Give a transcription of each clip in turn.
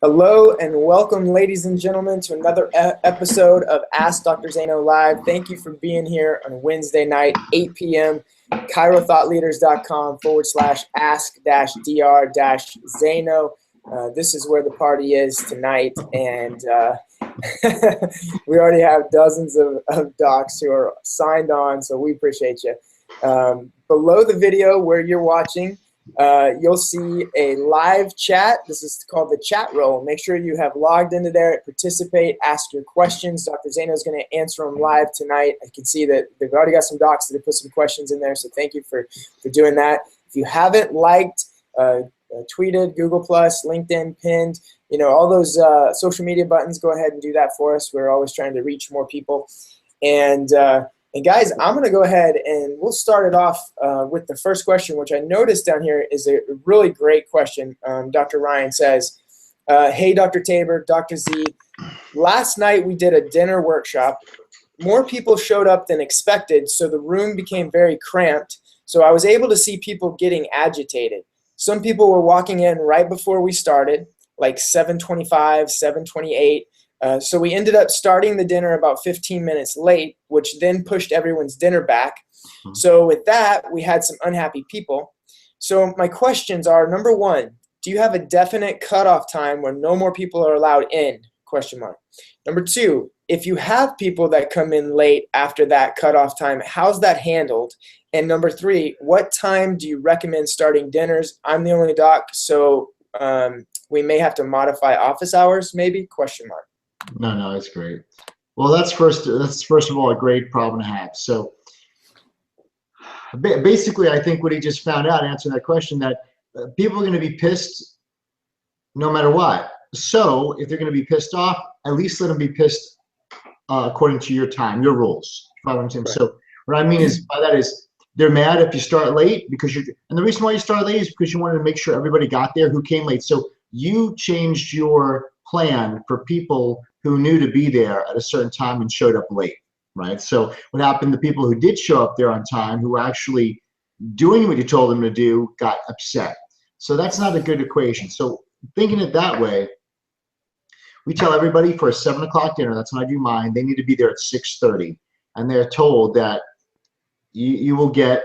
Hello and welcome, ladies and gentlemen, to another episode of Ask Dr. Zaino Live. Thank you for being here on Wednesday night, 8 p.m. ChiroThoughtLeaders.com/ask-dr-Zaino. This is where the party is tonight, and we already have dozens of docs who are signed on, so we appreciate you. Below the video where you're watching, you'll see a live chat. This is called the chat roll. Make sure you have logged into there, participate, ask your questions. Dr. Zaino is going to answer them live tonight. I can see that they've already got some docs that have put some questions in there, so thank you for doing that. If you haven't liked, tweeted, Google+, LinkedIn, pinned, all those social media buttons, go ahead and do that for us. We're always trying to reach more people. And guys, I'm going to go ahead and we'll start it off with the first question, which I noticed down here is a really great question. Dr. Ryan says, hey, Dr. Tabor, Dr. Z, last night we did a dinner workshop. More people showed up than expected, so the room became very cramped. So I was able to see people getting agitated. Some people were walking in right before we started, like 7:25, 7:28. So we ended up starting the dinner about 15 minutes late, which then pushed everyone's dinner back. So with that, we had some unhappy people. So my questions are, number one, do you have a definite cutoff time when no more people are allowed in? Question mark. Number two, if you have people that come in late after that cutoff time, how's that handled? And number three, what time do you recommend starting dinners? I'm the only doc, so we may have to modify office hours, maybe? Question mark. No, that's great. Well, that's first of all a great problem to have. So basically, I think what he just found out answering that question, that people are going to be pissed no matter what. So if they're going to be pissed off, at least let them be pissed according to your time, your rules. Right. So what I mean is by that is they're mad if you start late because and the reason why you start late is because you wanted to make sure everybody got there who came late. So you changed your plan for people who knew to be there at a certain time and showed up late, right? So what happened, the people who did show up there on time, who were actually doing what you told them to do, got upset. So that's not a good equation. So thinking it that way, we tell everybody for a 7 o'clock dinner, that's when I do mine, they need to be there at 6:30. And they're told that you will get,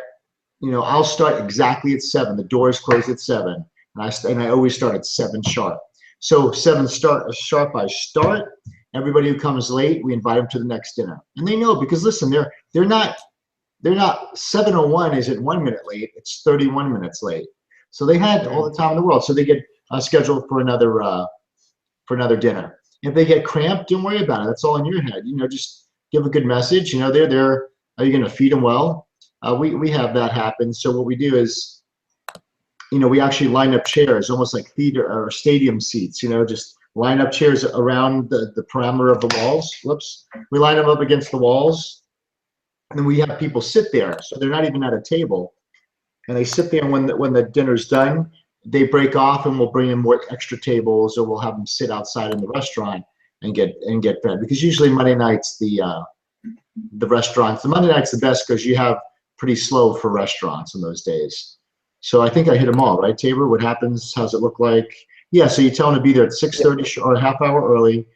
I'll start exactly at 7. The doors close at 7. And I always start at 7 sharp. So 7 sharp, I start. Everybody who comes late, we invite them to the next dinner. And they know, because listen, they're not 7:01 isn't 1 minute late, it's 31 minutes late. So they had all the time in the world. So they get scheduled for another dinner. If they get cramped, don't worry about it. That's all in your head. Just give a good message. They're there. Are you going to feed them well? We have that happen. So what we do is, we actually line up chairs, almost like theater or stadium seats, just line up chairs around the perimeter of the walls. Whoops. We line them up against the walls, and then we have people sit there. So they're not even at a table. And they sit there, and when the dinner's done, they break off, and we'll bring in more extra tables, or we'll have them sit outside in the restaurant and get fed. Because usually Monday nights, the Monday night's the best because you have pretty slow for restaurants in those days. So I think I hit them all, right, Tabor? What happens? How's it look like? Yeah, so you tell them to be there at 6:30 or a half hour early.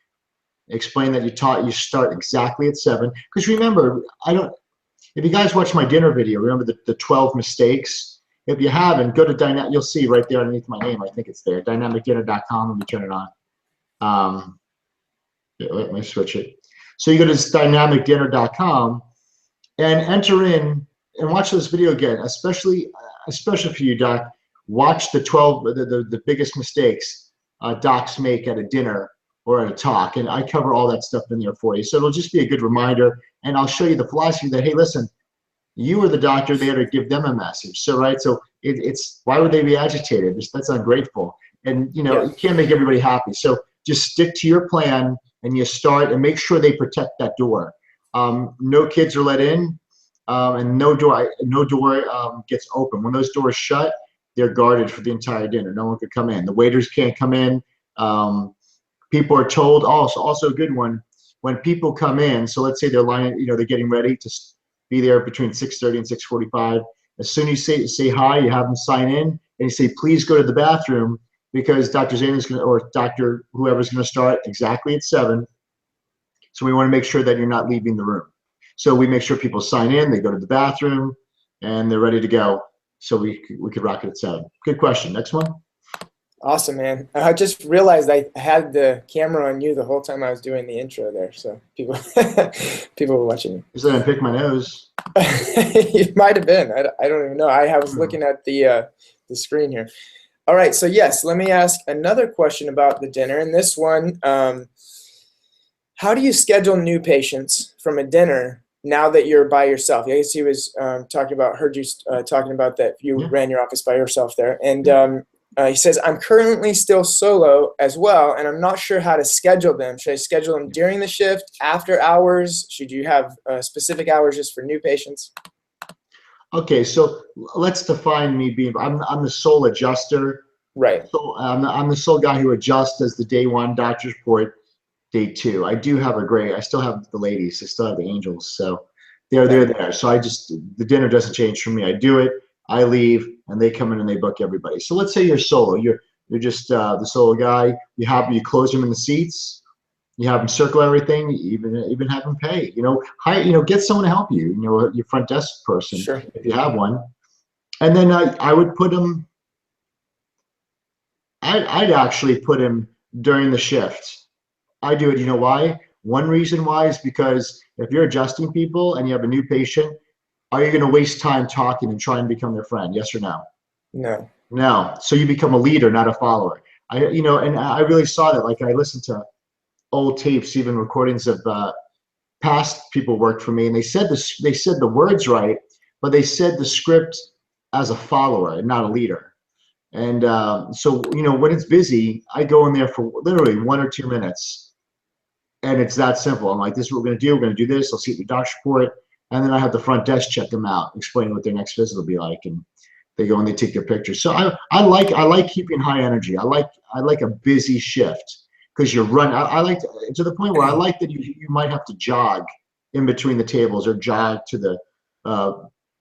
Explain that you start exactly at 7. Because remember, if you guys watch my dinner video, remember the 12 mistakes? If you haven't, go to you'll see right there underneath my name, I think it's there, dynamicdinner.com. Let me turn it on. Let me switch it. So you go to dynamicdinner.com and enter in and watch this video again, especially for you, Doc. Watch the biggest mistakes docs make at a dinner or at a talk, and I cover all that stuff in there for you. So it'll just be a good reminder, and I'll show you the philosophy that, hey, listen, you are the doctor there to give them a message. So so it's why would they be agitated? That's ungrateful, and you can't make everybody happy. So just stick to your plan, and you start and make sure they protect that door. No kids are let in. And no door gets open. When those doors shut, they're guarded for the entire dinner. No one could come in. The waiters can't come in. People are told, also a good one, when people come in, so let's say they're they're getting ready to be there between 6:30 and 6:45. As soon as you say hi, you have them sign in, and you say, please go to the bathroom. because Dr. Zaino's going to, or Dr. whoever's going to start exactly at 7. So we want to make sure that you're not leaving the room. So we make sure people sign in, they go to the bathroom, and they're ready to go. So we could rock it at 7. Good question. Next one. Awesome, man. I just realized I had the camera on you the whole time I was doing the intro there, so people people were watching me. Is that I pick my nose? It might have been. I don't even know. I was looking at the screen here. All right, so yes, let me ask another question about the dinner. And this one, how do you schedule new patients from a dinner now that you're by yourself? I guess he was talking about, heard you talking about that you ran your office by yourself there. And he says, I'm currently still solo as well, and I'm not sure how to schedule them. Should I schedule them during the shift, after hours? Should you have specific hours just for new patients? Okay, so let's define me being, I'm the sole adjuster. Right. So I'm the sole guy who adjusts as the day 1 doctor's report, day 2. I do have I still have the ladies, I still have the angels, so they're there. So the dinner doesn't change for me. I do it, I leave, and they come in and they book everybody. So let's say you're solo. You're just the solo guy. You close them in the seats. You have them circle everything. Even have them pay. Get someone to help you. Your front desk person, sure, if you have one. And then I would put them. I'd actually put him during the shift. I do it. You know why? One reason why is because if you're adjusting people and you have a new patient, are you going to waste time talking and try and become their friend? Yes or no? No. No. So you become a leader, not a follower. And I really saw that. Like I listened to old tapes, even recordings of past people worked for me, and they said the words right, but they said the script as a follower and not a leader. And so when it's busy, I go in there for literally 1 or 2 minutes, and it's that simple. I'm like, this is what we're going to do. We're going to do this. I'll see the doctor's report. And then I have the front desk check them out, explain what their next visit will be like, and they go and they take their pictures. So I like keeping high energy. I like a busy shift because you're running. I like to the point where I like that you might have to jog in between the tables or jog to the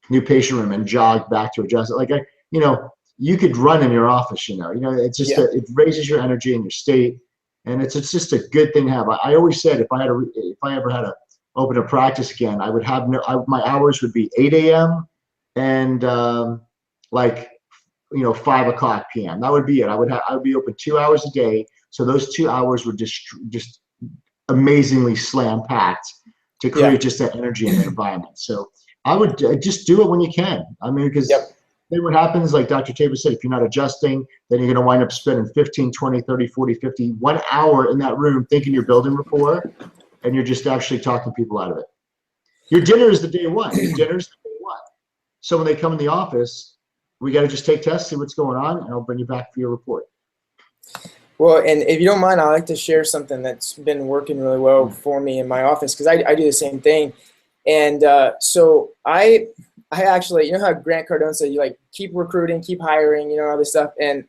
new patient room and jog back to adjust. Like you could run in your office. It's just it raises your energy and your state, and it's just a good thing to have. I always said if I ever had to open a practice again, I would have my hours would be 8 a.m. and 5 o'clock p.m. That would be it. I would be open 2 hours a day. So those 2 hours were just amazingly slam packed to create just that energy in the environment. So I would just do it when you can. I mean, because then what happens, like Dr. Tabor said, if you're not adjusting, then you're going to wind up spending 15, 20, 30, 40, 50, 1 hour in that room thinking you're building rapport, and you're just actually talking people out of it. Your dinner is the day 1. Your dinner's the day 1. So when they come in the office, we got to just take tests, see what's going on, and I'll bring you back for your report. Well, and if you don't mind, I'd like to share something that's been working really well for me in my office, because I do the same thing. And so I actually, you know how Grant Cardone said, you keep recruiting, keep hiring, all this stuff. And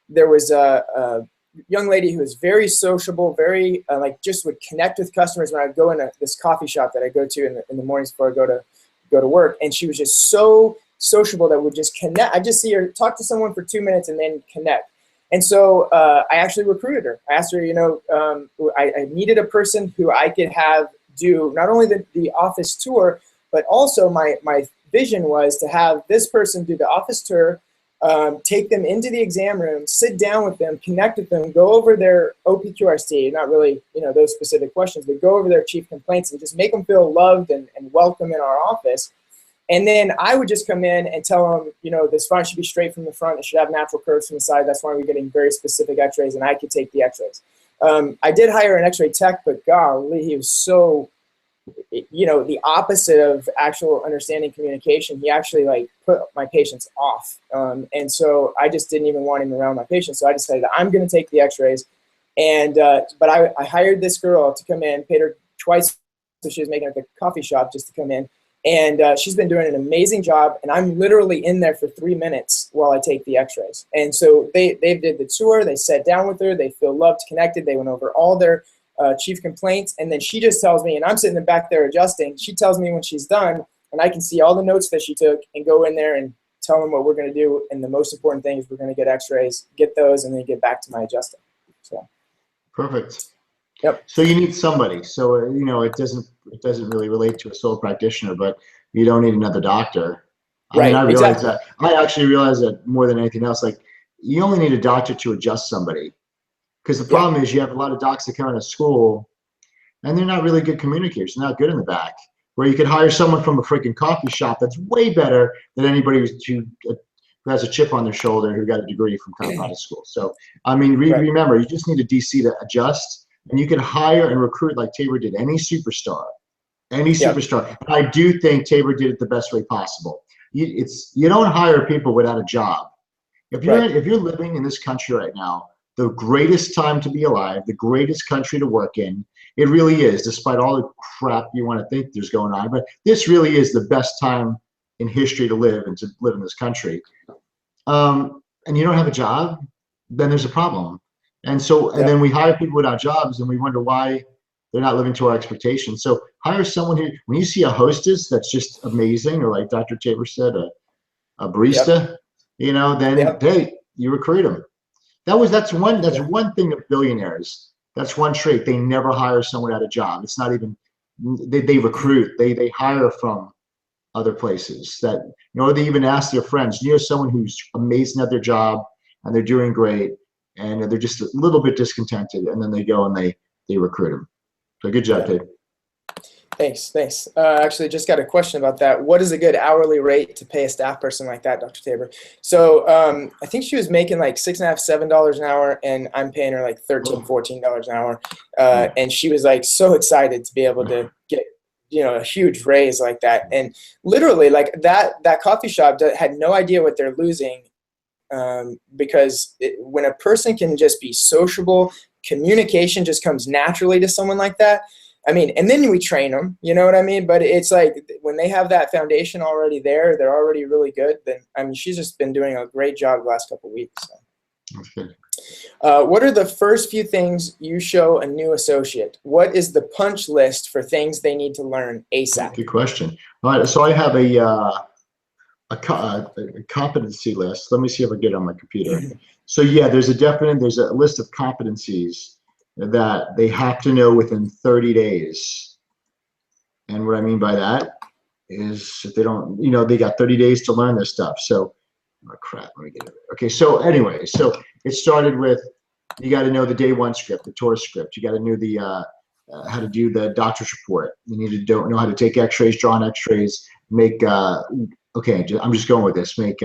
there was a young lady who was very sociable, very just would connect with customers when I'd go in this coffee shop that I go to in the mornings before I go to work. And she was just so sociable that would just connect. I just see her talk to someone for 2 minutes and then connect. And so I actually recruited her. I asked her, I needed a person who I could have do not only the office tour, but also my vision was to have this person do the office tour, take them into the exam room, sit down with them, connect with them, go over their OPQRC, not really, those specific questions, but go over their chief complaints and just make them feel loved and welcome in our office. And then I would just come in and tell them, this front should be straight from the front. It should have natural curves from the side. That's why we're getting very specific x-rays, and I could take the x-rays. I did hire an x-ray tech, but golly, he was so, the opposite of actual understanding communication. He actually put my patients off. And so I just didn't even want him around my patients. So I decided I'm going to take the x-rays. And, but I hired this girl to come in, paid her twice. So she was making it at the coffee shop just to come in. And she's been doing an amazing job, and I'm literally in there for 3 minutes while I take the x-rays. And so they did the tour, they sat down with her, they feel loved, connected, they went over all their chief complaints, and then she just tells me, and I'm sitting in the back there adjusting, she tells me when she's done, and I can see all the notes that she took and go in there and tell them what we're going to do. And the most important thing is we're going to get x-rays, get those, and then get back to my adjusting. So. Perfect. Yep. So you need somebody. So, you know, it doesn't really relate to a sole practitioner, but you don't need another doctor. I mean, I realize exactly. that. I actually realize that more than anything else. Like, you only need a doctor to adjust somebody. Because the problem is you have a lot of docs that come out of school and they're not really good communicators. They're not good in the back. Where you could hire someone from a freaking coffee shop that's way better than anybody who has a chip on their shoulder who got a degree from coming out of school. So, I mean, remember, you just need a DC to adjust, and you can hire and recruit like Tabor did, any superstar. Any superstar. And I do think Tabor did it the best way possible. You don't hire people without a job. If you're living in this country right now, the greatest time to be alive, the greatest country to work in, it really is, despite all the crap you want to think there's going on. But this really is the best time in history to live and to live in this country. And you don't have a job, then there's a problem. And so, and then we hire people without jobs and we wonder why they're not living to our expectations. So hire someone who, when you see a hostess that's just amazing, or like Dr. Tabor said, a barista, you know, then hey, you recruit them. That's one thing of billionaires. That's one trait. They never hire someone at a job. It's not even, they recruit, they hire from other places that, you know, they even ask their friends, you know, someone who's amazing at their job and they're doing great and they're just a little bit discontented, and then they go and they recruit them. So good job, Dave. Thanks. Actually, just got a question about that. What is a good hourly rate to pay a staff person like that, Dr. Tabor? So I think she was making like $6.50, $7 an hour, and I'm paying her like $13, $14 an hour. And she was like so excited to be able to get, you know, a huge raise like that. And literally, like that coffee shop had no idea what they're losing, because when a person can just be sociable, communication just comes naturally to someone like that. I mean, and then we train them, you know what I mean? But it's like when they have that foundation already there, they're already really good. Then, I mean, she's just been doing a great job the last couple of weeks. So. That's good. What are the first few things you show a new associate? What is the punch list for things they need to learn ASAP? Good question. All right, so I have a competency list. Let me see if I get it on my computer. So yeah, there's a list of competencies that they have to know within 30 days. And what I mean by that is if they don't, you know, they got 30 days to learn this stuff. So, oh crap, let me get it. Okay, so anyway, so it started with, you got to know the day one script, the tour script. You got to know the how to do the doctor's report. You need to know how to take x-rays, draw on x-rays, make, okay, I'm just going with this, make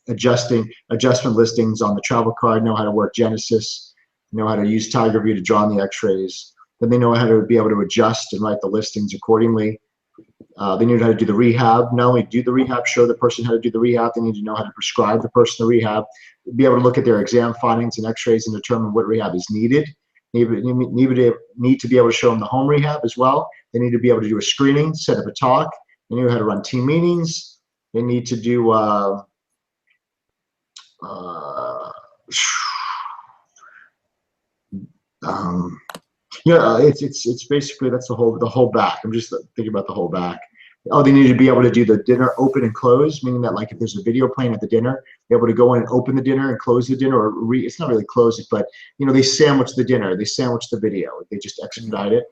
adjustment listings on the travel card, know how to work Genesis, know how to use Tiger View to draw on the x-rays. Then they know how to be able to adjust and write the listings accordingly. They need how to do the rehab. Not only do the rehab, show the person how to do the rehab, they need to know how to prescribe the person the rehab, be able to look at their exam findings and x-rays and determine what rehab is needed. Need to be able to show them the home rehab as well. They need to be able to do a screening, set up a talk. They know how to run team meetings. They need to do it's basically, that's the whole back. I'm just thinking about the whole back. Oh, they need to be able to do the dinner open and close, meaning that like if there's a video playing at the dinner, be able to go in and open the dinner and close the dinner, or it's not really close it, but you know, they sandwich the dinner, they sandwich the video, they just expedite it.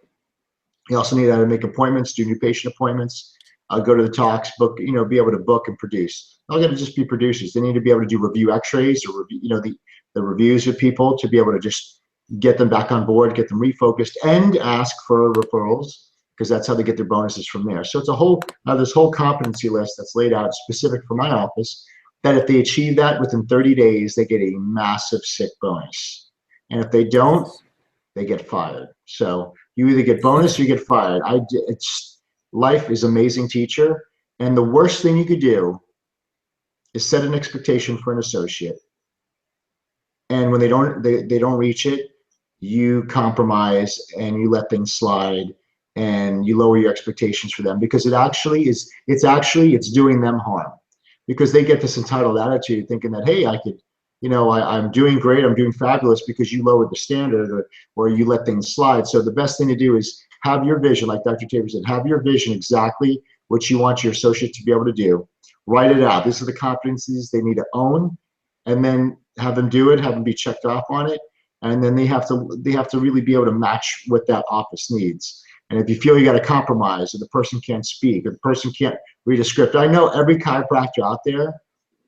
You also need to make appointments, do new patient appointments, go to the talks, book, you know, be able to book and produce. They're not going to just be producers. They need to be able to do review x-rays or review, you know, the reviews of people to be able to just get them back on board, get them refocused, and ask for referrals, because that's how they get their bonuses from there. So it's this whole competency list that's laid out specific for my office, that if they achieve that within 30 days, they get a massive sick bonus. And if they don't, they get fired. So you either get bonus or you get fired. Life is amazing, teacher. And the worst thing you could do is set an expectation for an associate. And when they don't reach it, you compromise and you let things slide and you lower your expectations for them, because it's doing them harm, because they get this entitled attitude thinking that, hey, I could, you know, I'm doing great, I'm doing fabulous because you lowered the standard or you let things slide. So the best thing to do is have your vision, like Dr. Tabor said, have your vision exactly what you want your associate to be able to do. write it out. These are the competencies they need to own, and then have them do it, have them be checked off on it. And then they have to really be able to match what that office needs. And if you feel you got to compromise, or the person can't speak, or the person can't read a script, I know every chiropractor out there,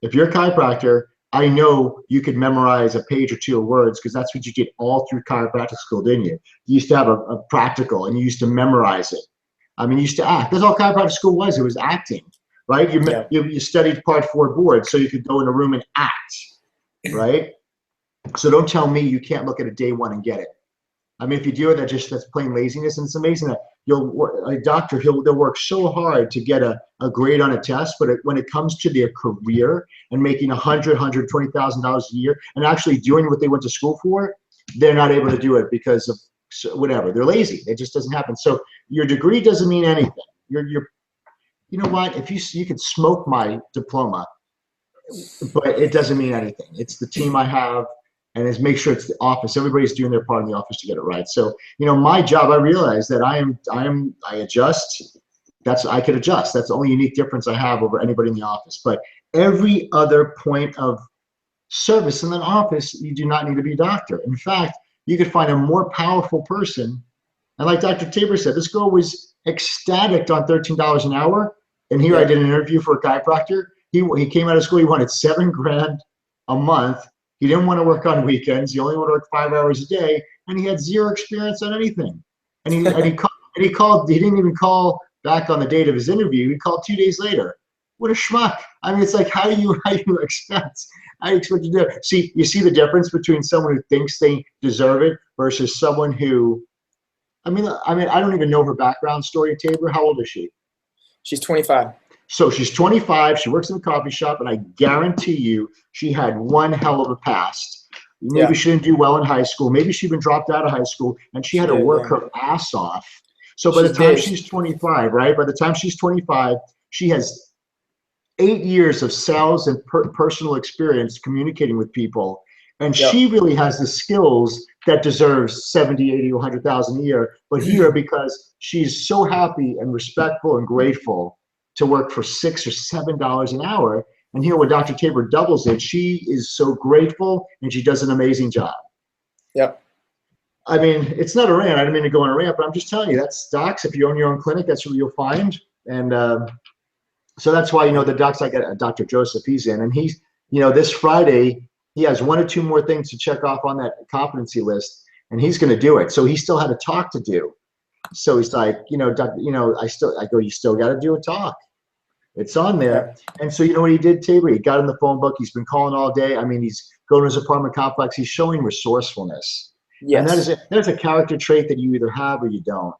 if you're a chiropractor, I know you could memorize a page or two of words, because that's what you did all through chiropractic school, didn't you? You used to have a practical, and you used to memorize it. I mean, you used to act. That's all chiropractic school was. It was acting, right? You studied Part 4 board so you could go in a room and act, right? So don't tell me you can't look at a day one and get it. I mean, if you do it, that's plain laziness. And it's amazing that a doctor, they'll work so hard to get a grade on a test, but when it comes to their career and making $120,000 a year and actually doing what they went to school for, they're not able to do it because of whatever. They're lazy. It just doesn't happen. So your degree doesn't mean anything. You know what? If you could smoke my diploma, but it doesn't mean anything. It's the team I have. And is make sure it's the office. Everybody's doing their part in the office to get it right. So, my job, I realize that I adjust. I could adjust. That's the only unique difference I have over anybody in the office. But every other point of service in an office, you do not need to be a doctor. In fact, you could find a more powerful person. And like Dr. Tabor said, this girl was ecstatic on $13 an hour. And here I did an interview for a chiropractor. He came out of school, he wanted $7,000 a month. He didn't want to work on weekends. He only wanted to work 5 hours a day, and he had zero experience on anything. And he called. He didn't even call back on the date of his interview. He called 2 days later. What a schmuck! I mean, it's like how do you expect to do it? You see the difference between someone who thinks they deserve it versus someone who. I mean, I don't even know her background story. Tabor, how old is she? She's 25. So she's 25, she works in a coffee shop, and I guarantee you she had one hell of a past. Maybe she didn't do well in high school. Maybe she even dropped out of high school, and she had to work her ass off. So by the time she's 25, right? By the time she's 25, she has 8 years of sales and personal experience communicating with people. And she really has the skills that deserves 70, 80, 100,000 a year. But here, because she's so happy and respectful and grateful to work for $6 or $7 an hour. And here where Dr. Tabor doubles it, she is so grateful and she does an amazing job. Yep. I mean, it's not a rant. I don't mean to go on a rant, but I'm just telling you, that's docs. If you own your own clinic, that's what you'll find. And so that's why, the docs, I got Dr. Joseph, he's in. And he's, this Friday, he has 1 or 2 more things to check off on that competency list, and he's going to do it. So he still had a talk to do. So he's like, Doc, I go, you still got to do a talk. It's on there. And so you know what he did, Tabor? He got in the phone book. He's been calling all day. I mean, he's going to his apartment complex. He's showing resourcefulness. Yes. And that's a character trait that you either have or you don't.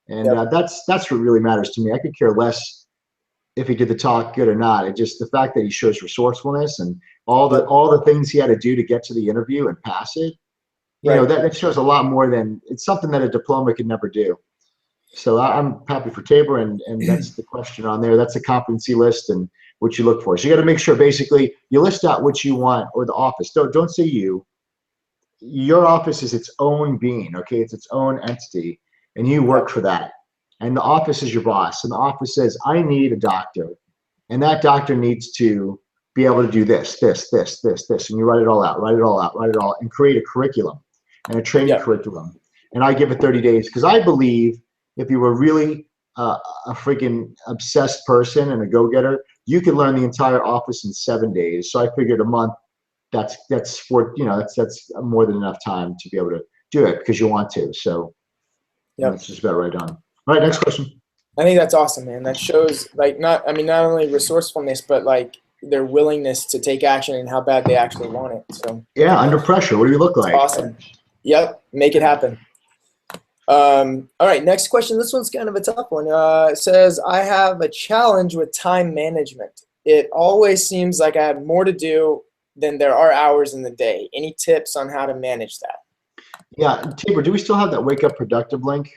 And that's what really matters to me. I could care less if he did the talk good or not. It's just the fact that he shows resourcefulness and all the things he had to do to get to the interview and pass it. That shows a lot more than it's something that a diploma could never do. So I'm happy for Tabor, and that's the question on there. That's the competency list and what you look for. So you got to make sure basically you list out what you want, or the office. Don't say you. Your office is its own being, okay? It's its own entity, and you work for that. And the office is your boss, and the office says, I need a doctor, and that doctor needs to be able to do this, this, this, this, this, and you write it all out, and create a curriculum and a training curriculum. And I give it 30 days because I believe if you were really a freaking obsessed person and a go-getter, you could learn the entire office in 7 days. So I figured a month, that's more than enough time to be able to do it because you want to. So that's just about right on. All right, next question. I think that's awesome, man. That shows not only resourcefulness, but like their willingness to take action and how bad they actually want it. So under pressure. What do you look like? Awesome. Yep, make it happen. All right, next question. This one's kind of a tough one. It says, I have a challenge with time management. It always seems like I have more to do than there are hours in the day. Any tips on how to manage that? Yeah, Tabor, do we still have that Wake Up Productive link?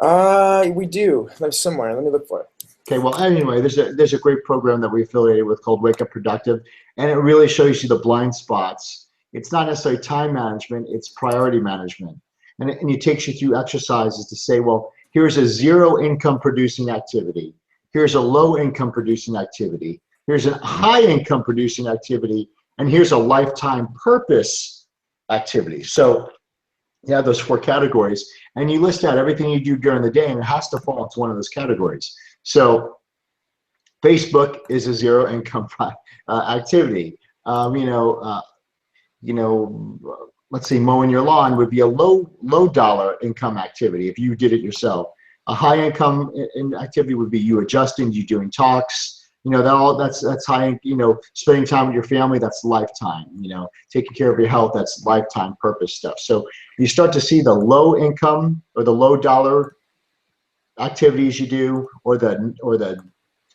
We do. Somewhere. Let me look for it. Okay, well, anyway, there's a great program that we affiliated with called Wake Up Productive, and it really shows you the blind spots. It's not necessarily time management, it's priority management. And it takes you through exercises to say, well, here's a zero income producing activity. here's a low income producing activity, here's a high income producing activity, and here's a lifetime purpose activity. So you have those 4 categories, and you list out everything you do during the day, and it has to fall into one of those categories. So Facebook is a zero income activity. Let's say mowing your lawn would be a low dollar income activity if you did it yourself. A high income activity would be you adjusting, you doing talks. That's high. Spending time with your family, that's lifetime. Taking care of your health, that's lifetime purpose stuff. So you start to see the low income or the low dollar activities you do, or the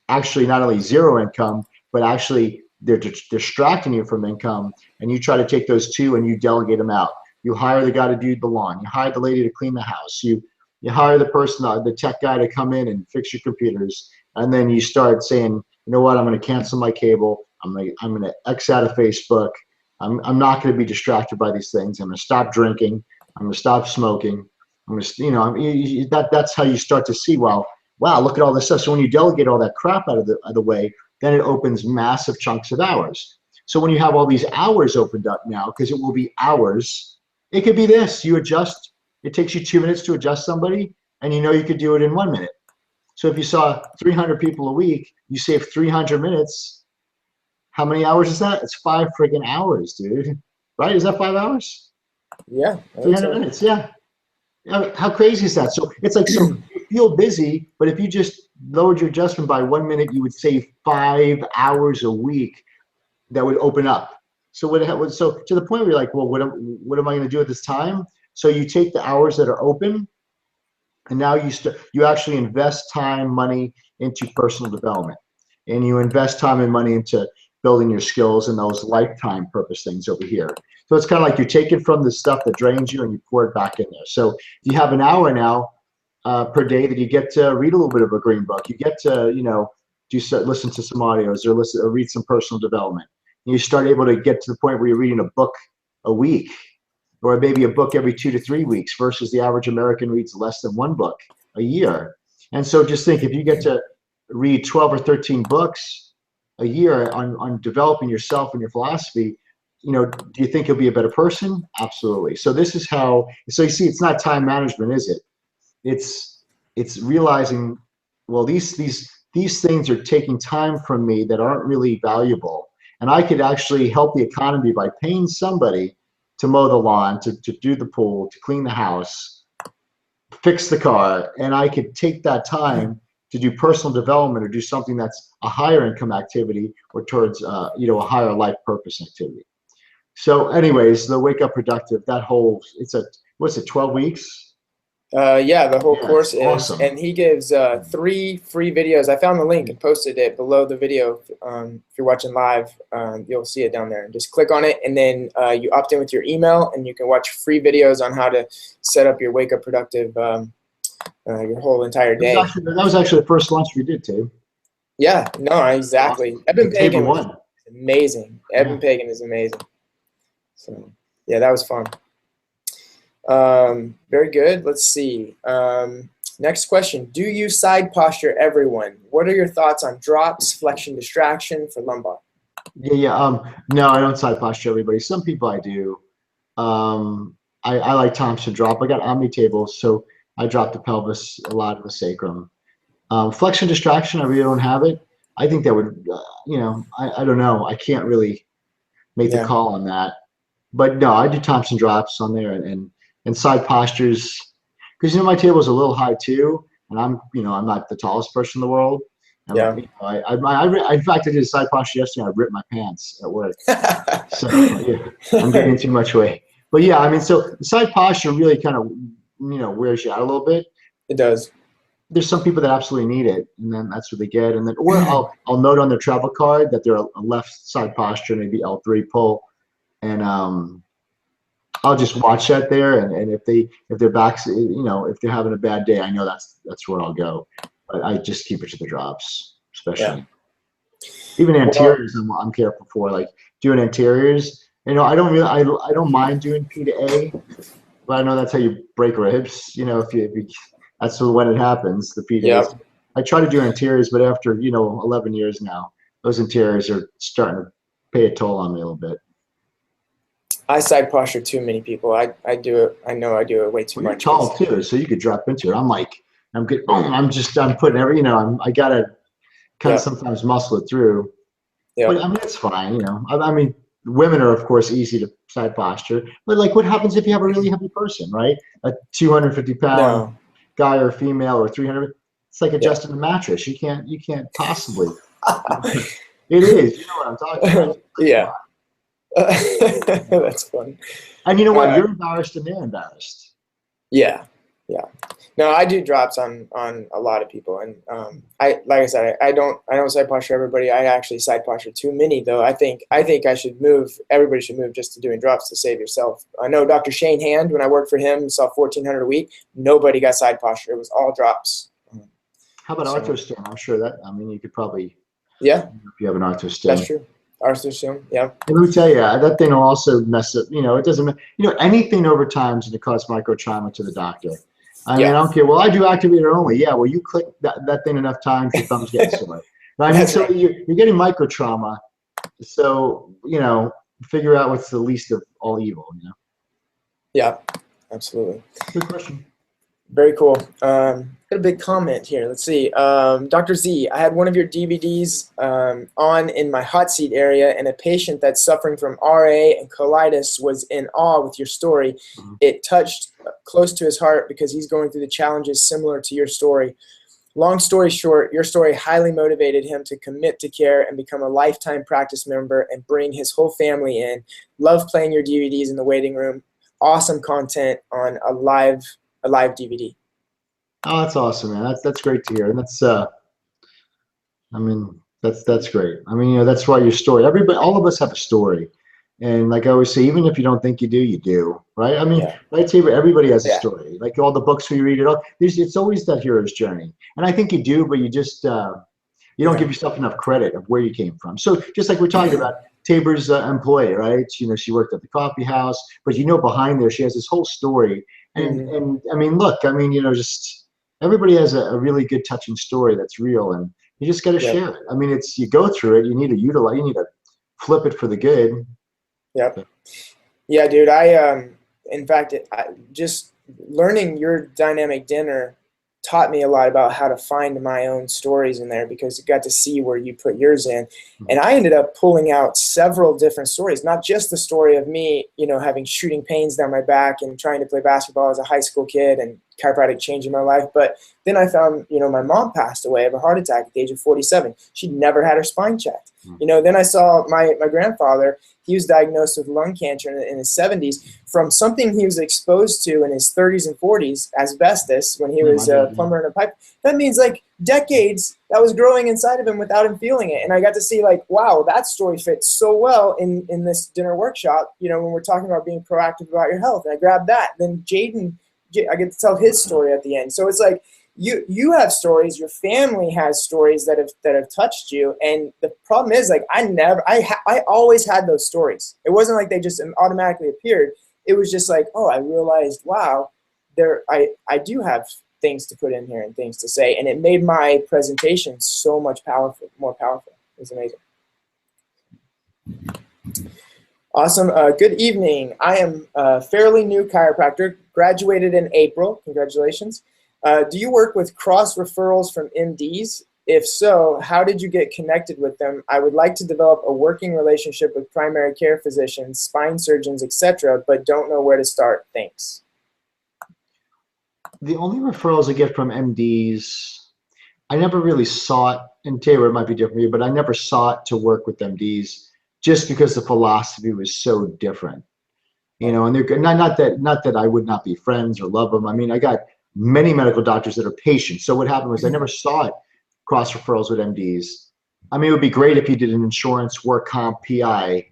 actually not only zero income, but actually they're distracting you from income, and you try to take those 2 and you delegate them out. You hire the guy to do the lawn. You hire the lady to clean the house. You hire the person, the tech guy to come in and fix your computers. And then you start saying, you know what, I'm going to cancel my cable. I'm going to X out of Facebook. I'm not going to be distracted by these things. I'm going to stop drinking. I'm going to stop smoking. I'm going to, that's how you start to see, wow, look at all this stuff. So when you delegate all that crap out of the way, then it opens massive chunks of hours. So when you have all these hours opened up now, because it will be hours, it could be this. You adjust. It takes you 2 minutes to adjust somebody, and you could do it in 1 minute. So if you saw 300 people a week, you save 300 minutes. How many hours is that? It's 5 friggin' hours, dude. Right? Is that 5 hours? Yeah. 300 minutes, yeah. How crazy is that? So it's like, so you feel busy, but if you just lowered your adjustment by 1 minute, you would save 5 hours a week that would open up. So so to the point where you're like, well, what am I going to do at this time? So you take the hours that are open, and now you actually invest time, money into personal development, and you invest time and money into building your skills and those lifetime purpose things over here. So it's kind of like you take it from the stuff that drains you and you pour it back in there. So you have an hour now per day that you get to read a little bit of a green book. You get to listen to some audios or read some personal development. And you start able to get to the point where you're reading a book a week, or maybe a book every 2 to 3 weeks, versus the average American reads less than 1 book a year. And so just think, if you get to read 12 or 13 books a year on developing yourself and your philosophy, do you think you'll be a better person? Absolutely. So this is how, so you see, it's not time management, is it? It's realizing, well, these things are taking time from me that aren't really valuable. And I could actually help the economy by paying somebody to mow the lawn, to do the pool, to clean the house, fix the car. And I could take that time to do personal development or do something that's a higher income activity, or towards a higher life purpose activity. So anyways, the Wake Up Productive, what's it, 12 weeks? Yeah, the whole course is, awesome. and he gives 3 free videos. I found the link and posted it below the video. If you're watching live, you'll see it down there. Just click on it, and then you opt in with your email, and you can watch free videos on how to set up your Wake Up Productive your whole entire day. That was actually the first launch we did, too. Yeah, no, exactly. Awesome. Eben Pagan was one. amazing. Eben Pagan is amazing. So yeah, that was fun. Very good. Let's see. Next question. Do you side posture everyone? What are your thoughts on drops, flexion, distraction for lumbar? No, I don't side posture everybody. Some people I do. I like Thompson drop. I got Omni tables, so I drop the pelvis, a lot of the sacrum. Flexion distraction, I really don't have it. I think that would, I don't know. I can't really make the call on that. But no, I do Thompson drops on there, and side postures, because my table is a little high too, and I'm not the tallest person in the world. And in fact, I did a side posture yesterday. I ripped my pants at work. So yeah, I'm getting too much weight. But yeah, so the side posture really kind of wears you out a little bit. It does. There's some people that absolutely need it, and then that's what they get. And then, or I'll note on their travel card that they're a left side posture, maybe L3 pull, and I'll just watch that there. And if their backs, if they're having a bad day, I know that's where I'll go. But I just keep it to the drops, especially. Even anteriors, I'm careful for, like doing anteriors. I don't mind doing P to A, but I know that's how you break ribs. If you that's when it happens, the P to A. I try to do anteriors, but after, 11 years now, those anteriors are starting to pay a toll on me a little bit. I side posture too many people. I do it. I know I do it way too Well, you're much. tall too, so you could drop into it. I'm like, I'm good. I'm putting every, I gotta kind Yeah. of sometimes muscle it through. Yeah. But I mean, it's fine, I mean, women are of course easy to side posture, but like, what happens if you have a really heavy person, right? A 250-pound No. guy or female or 300. It's like Yeah. adjusting a mattress. You can't possibly. It is. You know what I'm talking about. Like, come Yeah. on. That's fun. And you know what? Uh, You're embarrassed and they're embarrassed. yeah. Yeah. No, I do drops on a lot of people, and like I said, I don't side posture everybody. I actually side posture too many, though. I think I should move. Everybody should move just to doing drops to save yourself. I know Dr. Shane Hand, when I worked for him, saw 1,400 a week. Nobody got side posture. It was all drops. How about So, arthro stim? I'm sure that, I mean, you could probably, yeah, if you have an arthro that's stim. true. Arthur, yeah. And let me tell you, that thing will also mess up, it doesn't, anything over time is going to cause micro trauma to the doctor. I mean, I Yeah. don't care. Well, I do activator only. Yeah, well, you click that thing enough times, your thumb's getting sore. I mean, That's so right. you're getting micro trauma. So, figure out what's the least of all evil. Yeah, absolutely. Good question. Very cool. Got a big comment here. Let's see. Dr. Z, I had one of your DVDs on in my hot seat area, and a patient that's suffering from RA and colitis was in awe with your story. Mhm. It touched close to his heart because he's going through the challenges similar to your story. Long story short, your story highly motivated him to commit to care and become a lifetime practice member and bring his whole family in. Love playing your DVDs in the waiting room. Awesome content on a live DVD. Oh, that's awesome, man. That's great to hear. And I mean, that's great. I mean, that's why your story, all of us have a story. And like I always say, even if you don't think you do, right? I mean, Yeah. right, Tabor, everybody has a Yeah. story. Like all the books we read, it's always that hero's journey. And I think you do, but you just, you don't give yourself enough credit of where you came from. So just like we're talking about Tabor's employee, right? She worked at the coffee house, but behind there, she has this whole story. And I mean, look, I mean, just everybody has a really good touching story that's real, and you just got to Yep. share it. I mean, you go through it, you need to flip it for the good. Yep. Yeah, dude. In fact, just learning your dynamic dinner taught me a lot about how to find my own stories in there, because you got to see where you put yours in. And I ended up pulling out several different stories, not just the story of me, having shooting pains down my back and trying to play basketball as a high school kid and chiropractic changing my life. But then I found, my mom passed away of a heart attack at the age of 47. She'd never had her spine checked. Then I saw my grandfather. He was diagnosed with lung cancer in his 70s from something he was exposed to in his 30s and 40s, asbestos, when he was a plumber in a pipe. That means like decades that was growing inside of him without him feeling it. And I got to see like, wow, that story fits so well in this dinner workshop, when we're talking about being proactive about your health. And I grabbed that. Then Jaden, I get to tell his story at the end. So it's like, you have stories, your family has stories that have touched you, and the problem is like I always had those stories. It wasn't like they just automatically appeared. It was just like, oh, I realized, wow, I do have things to put in here and things to say, and it made my presentation so much more powerful. It was amazing. Awesome. Good evening. I am a fairly new chiropractor, graduated in April. Congratulations. Do you work with cross referrals from MDs? If so, how did you get connected with them? I would like to develop a working relationship with primary care physicians, spine surgeons, etc., but don't know where to start. Thanks. The only referrals I get from MDs, I never really sought, and Taylor, it might be different for you, but I never sought to work with MDs just because the philosophy was so different. And they're not that I would not be friends or love them. I mean, I got many medical doctors that are patients. So what happened was I never sought cross referrals with MDs. I mean, it would be great if you did an insurance, work comp, PI.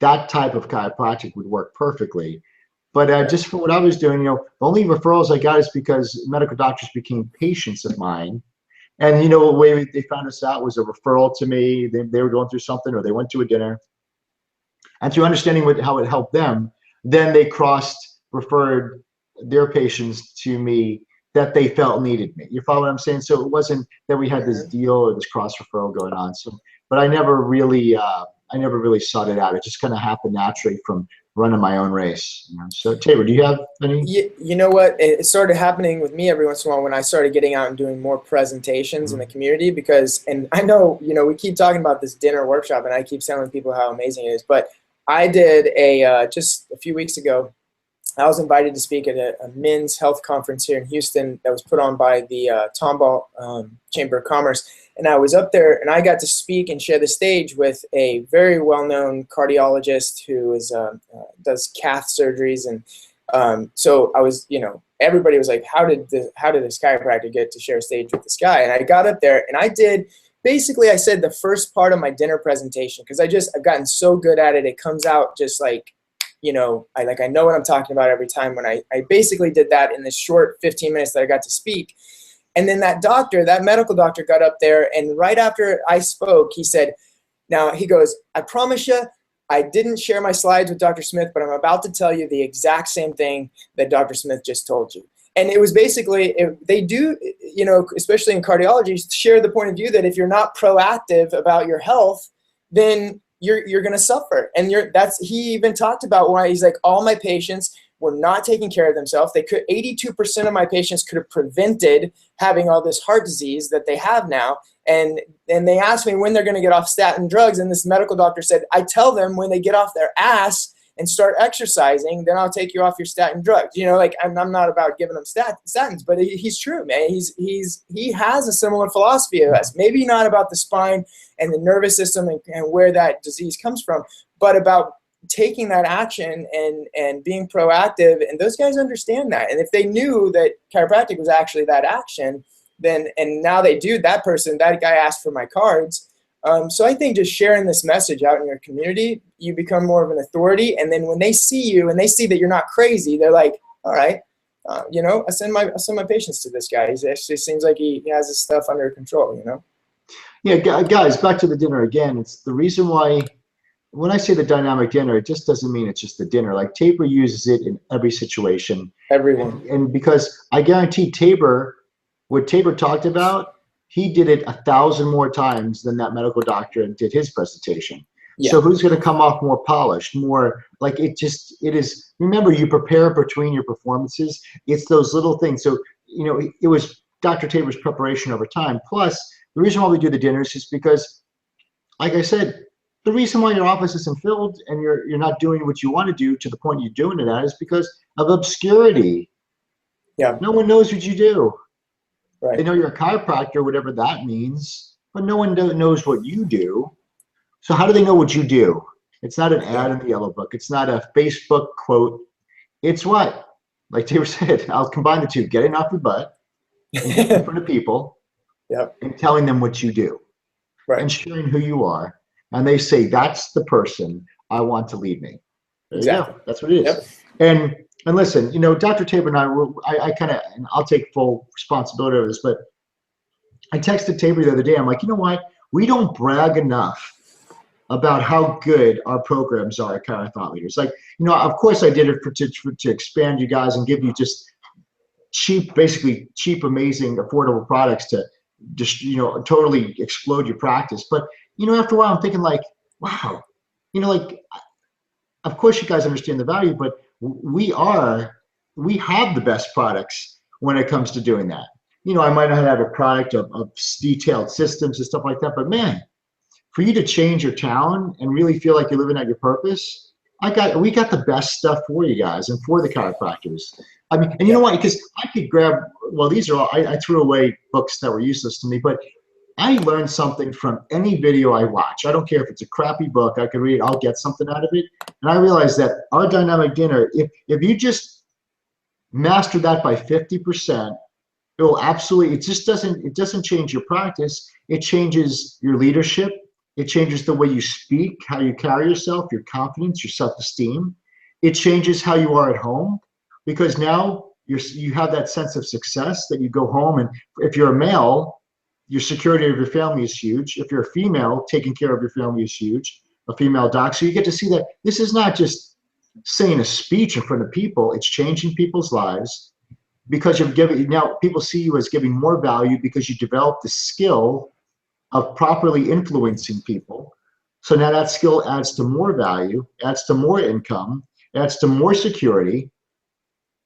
That type of chiropractic would work perfectly. But just for what I was doing, the only referrals I got is because medical doctors became patients of mine. And, the way they found us out was a referral to me. They were going through something, or they went to a dinner. And through understanding how it helped them, then they referred their patients to me that they felt needed me. You follow what I'm saying? So it wasn't that we had this Mhm. deal or this cross referral going on. So, but I never really sought it out. It just kind of happened naturally from running my own race. You know? So Tabor, do you have any? You know what? It started happening with me every once in a while when I started getting out and doing more presentations in the community because, and I know, we keep talking about this dinner workshop and I keep telling people how amazing it is, but I did just a few weeks ago, I was invited to speak at a men's health conference here in Houston that was put on by the Tomball Chamber of Commerce. And I was up there and I got to speak and share the stage with a very well-known cardiologist who does cath surgeries. And so I was, everybody was like, how did this chiropractor get to share a stage with this guy? And I got up there and basically I said the first part of my dinner presentation because I've gotten so good at it. It comes out just like, I know what I'm talking about every time when I basically did that in this short 15 minutes that I got to speak. And then that medical doctor got up there and right after I spoke, he said, now he goes, I promise you, I didn't share my slides with Dr. Smith, but I'm about to tell you the exact same thing that Dr. Smith just told you. And it was basically, they do, especially in cardiology, share the point of view that if you're not proactive about your health, then you're going to suffer. And he even talked about why he's like, all my patients were not taking care of themselves. 82% of my patients could have prevented having all this heart disease that they have now. And they asked me when they're going to get off statin drugs. And this medical doctor said, I tell them when they get off their ass and start exercising, then I'll take you off your statin drugs. I'm not about giving them statins, but he's true, man. He has a similar philosophy of us. Maybe not about the spine and the nervous system and where that disease comes from, but about taking that action and being proactive. And those guys understand that. And if they knew that chiropractic was actually that action, then, and now they do, that guy asked for my cards. So I think just sharing this message out in your community, you become more of an authority. And then when they see you and they see that you're not crazy, they're like, all right, I send my patients to this guy. He actually seems like he has his stuff under control, Yeah, guys, back to the dinner again. It's the reason why when I say the dynamic dinner, it just doesn't mean it's just the dinner. Like Tabor uses it in every situation. Everyone. And because I guarantee what Tabor talked about, he did it 1,000 more times than that medical doctor did his presentation. Yeah. So who's going to come off more polished, more like it is, remember, you prepare between your performances. It's those little things. So, it was Dr. Tabor's preparation over time. Plus, the reason why we do the dinners is because, like I said, the reason why your office isn't filled and you're not doing what you want to do to the point you're doing it at is because of obscurity. Yeah. No one knows what you do. Right. They know you're a chiropractor, whatever that means, but no one knows what you do. So how do they know what you do? It's not an ad in the yellow book. It's not a Facebook quote. It's what? Like Tabor said, I'll combine the two, getting off your butt and getting in front of people and telling them what you do and sharing who you are. And they say, that's the person I want to lead me. There you go. That's what it is. And listen, Dr. Tabor and I kind of, and I'll take full responsibility of this, but I texted Tabor the other day. I'm like, you know what? We don't brag enough about how good our programs are at Chirothought Leaders. Like, of course I did it to expand you guys and give you just basically cheap, amazing, affordable products to just, totally explode your practice. But, after a while I'm thinking like, wow, of course you guys understand the value, but we have the best products when it comes to doing that. I might not have a product of detailed systems and stuff like that, but man, for you to change your town and really feel like you're living out your purpose, we got the best stuff for you guys and for the chiropractors. I mean, and you know what? Because I could grab, well, these are all, I threw away books that were useless to me, but I learned something from any video I watch. I don't care if it's a crappy book, I could read it, I'll get something out of it. And I realized that our dynamic dinner, if you just master that by 50%, it will absolutely, it doesn't change your practice. It changes your leadership. It changes the way you speak, how you carry yourself, your confidence, your self-esteem. It changes how you are at home because now you have that sense of success that you go home, and if you're a male, your security of your family is huge. If you're a female, taking care of your family is huge, a female doc. So you get to see that this is not just saying a speech in front of people, it's changing people's lives. because you've given, now people see you as giving more value because you developed the skill of properly influencing people. So now that skill adds to more value, adds to more income, adds to more security.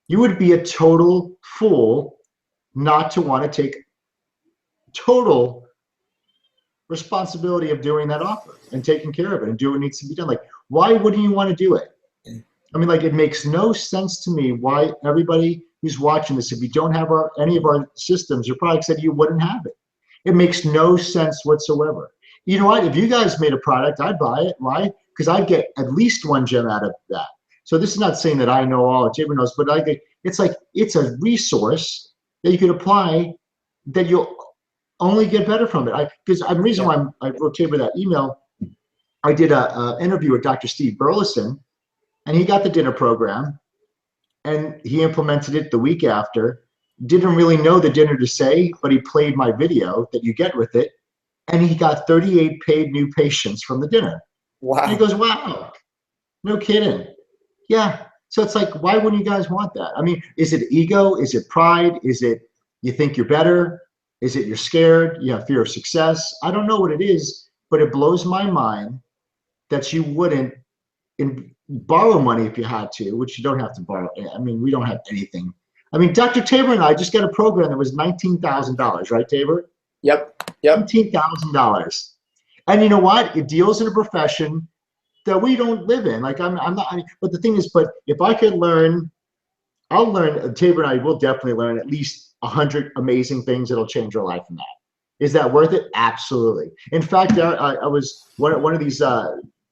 You would be a total fool not to want to take total responsibility of doing that offer and taking care of it and do what needs to be done. Like, why wouldn't you want to do it? I mean, like, it makes no sense to me why everybody who's watching this, if you don't have any of our systems, your product said you wouldn't have it. It makes no sense whatsoever. You know what? If you guys made a product, I'd buy it. Why? Because I'd get at least one gem out of that. So this is not saying that I know all, Tabor knows, but it's like, it's a resource that you can apply that you'll only get better from it. Because the reason why I wrote Tabor that email, I did an interview with Dr. Steve Burleson, and he got the dinner program, and he implemented it the week after. Didn't really know the dinner to say, but he played my video that you get with it, and he got 38 paid new patients from the dinner. Wow. And he goes, wow, no kidding. Yeah. So it's like, why wouldn't you guys want that? I mean, is it ego? Is it pride? Is it you think you're better? Is it you're scared? You have fear of success? I don't know what it is, but it blows my mind that you wouldn't borrow money if you had to, which you don't have to borrow. I mean, we don't have anything. I mean, Dr. Tabor and I just got a program that was $19,000, right, Tabor? Yep. $19,000. And you know what? It deals in a profession that we don't live in. Like, I'm not, but the thing is, but if I could learn, I'll learn, Tabor and I will definitely learn at least 100 amazing things that'll change your life in that. Is that worth it? Absolutely. In fact, I was, one of these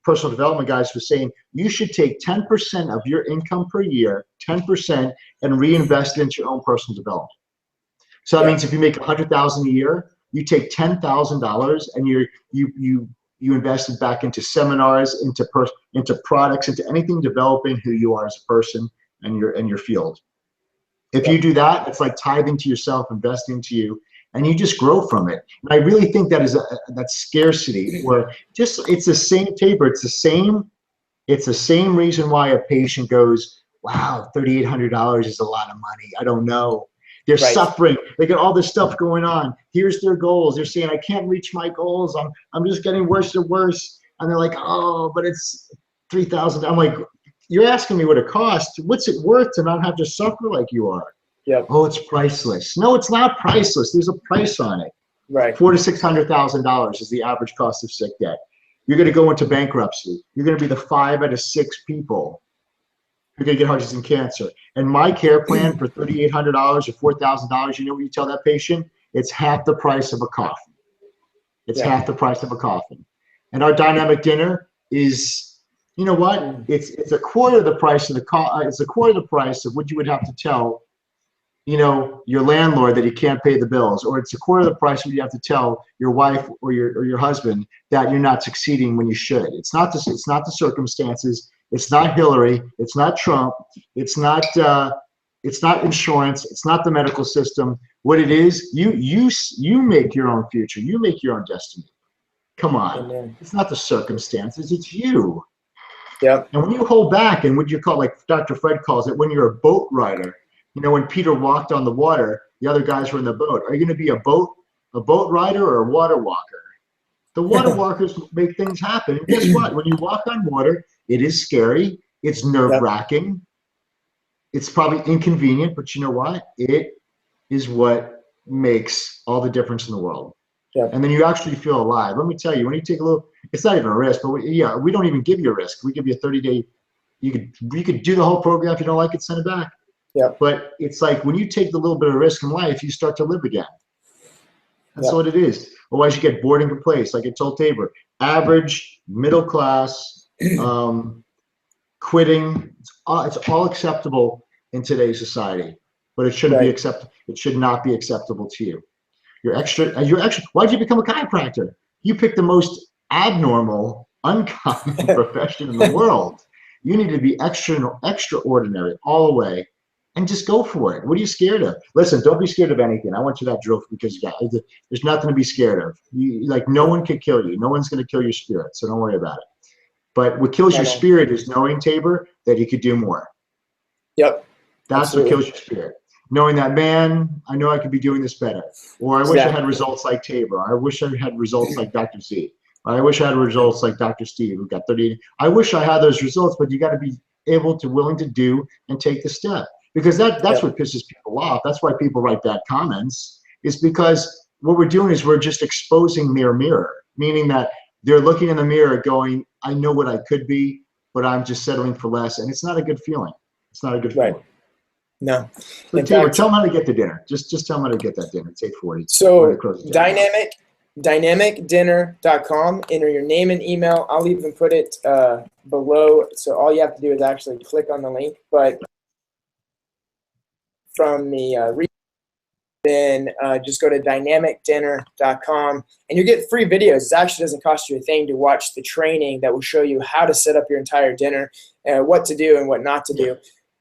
personal development guys was saying, you should take 10% of your income per year, 10%, and reinvest it into your own personal development. So that means if you make $100,000 a year, you take $10,000 and you invest it back into seminars, into products, into anything developing who you are as a person and your field. If you do that, it's like tithing to yourself, investing into you, and you just grow from it. And I really think that is that scarcity, where just it's the same, Tabor. It's the same reason why a patient goes, "Wow, $3,800 is a lot of money. I don't know." They're suffering. They got all this stuff going on. Here's their goals. They're saying, "I can't reach my goals. I'm just getting worse and worse." And they're like, "Oh, but it's $3,000." I'm like, "You're asking me what it costs. What's it worth to not have to suffer like you are?" Oh, it's priceless. No, it's not priceless. There's a price on it. Right. $400,000 to $600,000 is the average cost of sick debt. You're going to go into bankruptcy. You're going to be the 5 out of 6 people. You're going to get heart disease and cancer. And my care plan for $3,800 or $4,000, you know what you tell that patient? It's half the price of a coffin. It's half the price of a coffin. And our dynamic dinner is, you know what? It's a quarter of the price of it's a quarter of the price of what you would have to tell, you know, your landlord that you can't pay the bills, or it's a quarter of the price when you have to tell your wife or your husband that you're not succeeding when you should. It's not the circumstances. It's not Hillary. It's not Trump. It's not insurance. It's not the medical system. What it is, you make your own future. You make your own destiny. Come on. Amen. It's not the circumstances. It's you. Yep. And when you hold back, and what you call, like Dr. Fred calls it, when you're a boat rider. You know, when Peter walked on the water, the other guys were in the boat. Are you going to be a boat rider or a water walker? The water walkers make things happen. And guess what? When you walk on water, it is scary. It's nerve-wracking. It's probably inconvenient, but you know what? It is what makes all the difference in the world. Yep. And then you actually feel alive. Let me tell you, when you take a little, it's not even a risk, but we don't even give you a risk. We give you a 30-day. You could do the whole program. If you don't like it, send it back. Yeah. But it's like when you take the little bit of risk in life, you start to live again. That's what it is. Otherwise, you get bored and complacent. Like I told Tabor, average, middle class, quitting. It's all acceptable in today's society, but it shouldn't be acceptable. It should not be acceptable to you. You're extra. Why did you become a chiropractor? You picked the most abnormal, uncommon profession in the world. You need to be extraordinary all the way. And just go for it. What are you scared of? Listen, don't be scared of anything. I went to that drill because there's nothing to be scared of. Like, no one can kill you. No one's going to kill your spirit, so don't worry about it. But what kills your spirit is knowing, Tabor, that you could do more. Yep. That's what kills your spirit. knowing that, man, I know I could be doing this better. Or I wish I had Exactly. results like Tabor. I wish I had results like Dr. Z. I wish I had results like Dr. Steve, who got 30. I wish I had those results, but you got to be willing to do and take the step. Because that's what pisses people off. That's why people write bad comments, is because what we're doing is we're just exposing their mirror, meaning that they're looking in the mirror going, I know what I could be, but I'm just settling for less. And it's not a good feeling. It's not a good feeling. Right. No. So In Tabor, fact, tell them how to get to dinner. Just tell them how to get that dinner. It's 8:40. so dynamicdinner.com. Enter your name and email. I'll even put it below. So all you have to do is actually click on the link. But from the then just go to dynamicdinner.com and you get free videos. It actually doesn't cost you a thing to watch the training that will show you how to set up your entire dinner, what to do and what not to do.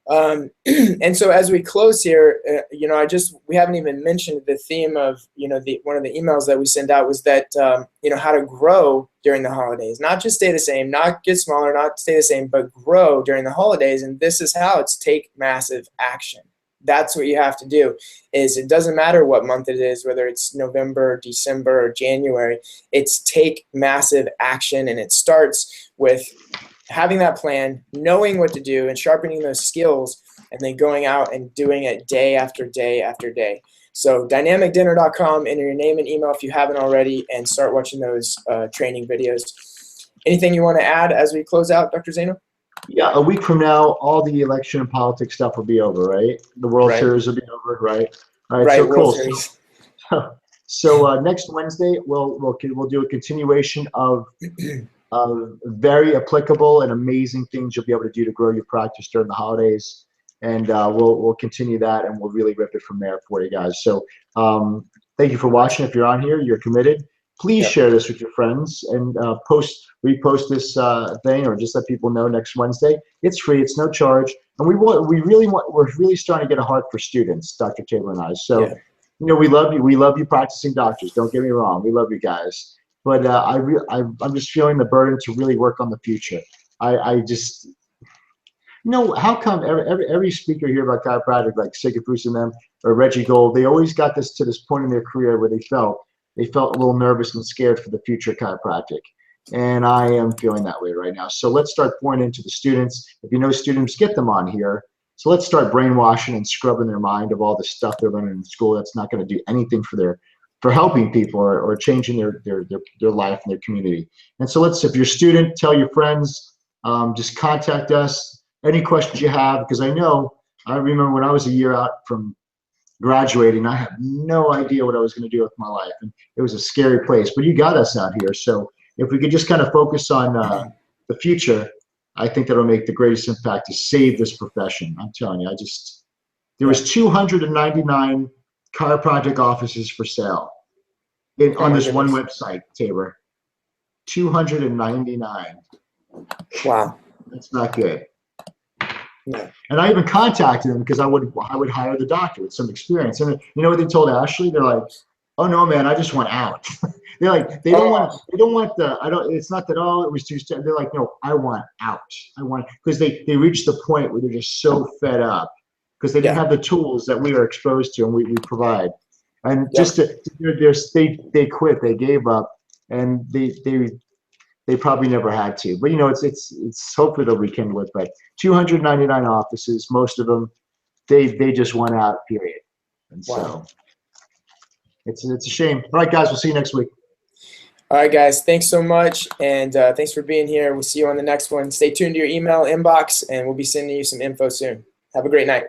And so as we close here, we haven't even mentioned the theme of, one of the emails that we send out was that, how to grow during the holidays, not just stay the same, not get smaller, not stay the same, but grow during the holidays. And this is how it's take massive action. That's what you have to do. Is it doesn't matter what month it is, whether it's November, December, or January, it's take massive action. And it starts with having that plan, knowing what to do, and sharpening those skills, and then going out and doing it day after day after day. So dynamicdinner.com, enter your name and email if you haven't already, and start watching those training videos. Anything you want to add as we close out, Dr. Zaino? Yeah, a week from now, all the election and politics stuff will be over, right? The World Series will be over, right? All right, so cool. So next Wednesday, we'll do a continuation of very applicable and amazing things you'll be able to do to grow your practice during the holidays, and we'll continue that, and we'll really rip it from there for you guys. So thank you for watching. If you're on here, you're committed. Please share this with your friends and repost this thing, or just let people know next Wednesday. It's free. It's no charge, and we're really starting to get a heart for students, Dr. Tabor and I. So we love you. We love you practicing doctors. Don't get me wrong. We love you guys. But I'm just feeling the burden to really work on the future. I just, how come every speaker here about chiropractic, like Sigafus and them, or Reggie Gold, they always got this to this point in their career where they felt a little nervous and scared for the future of chiropractic. And I am feeling that way right now. So let's start pouring into the students. If you know students, get them on here. So let's start brainwashing and scrubbing their mind of all the stuff they're learning in school that's not going to do anything for helping people or changing their life and their community. And so if you're a student, tell your friends, just contact us. Any questions you have, because I remember when I was a year out from graduating, I had no idea what I was going to do with my life. And it was a scary place, but you got us out here. So if we could just kind of focus on the future, I think that'll make the greatest impact to save this profession. I'm telling you, there was 299 chiropractic offices for sale on this one website, Tabor. 299. Wow. That's not good. No. And I even contacted them because I would hire the doctor with some experience. And you know what they told Ashley? They're like, "Oh no, man, I just want out." They're like, they don't want it's not that, oh, it was too, they're like, no, I want out. Because they reached the point where they're just so fed up because they didn't have the tools that we are exposed to and we provide. And they quit, they gave up, and they probably never had to. But it's hopefully they'll rekindle it. But 299 offices, most of them, they just want out, period. And so it's a shame. All right, guys, we'll see you next week. All right, guys, thanks so much, and thanks for being here. We'll see you on the next one. Stay tuned to your email inbox, and we'll be sending you some info soon. Have a great night.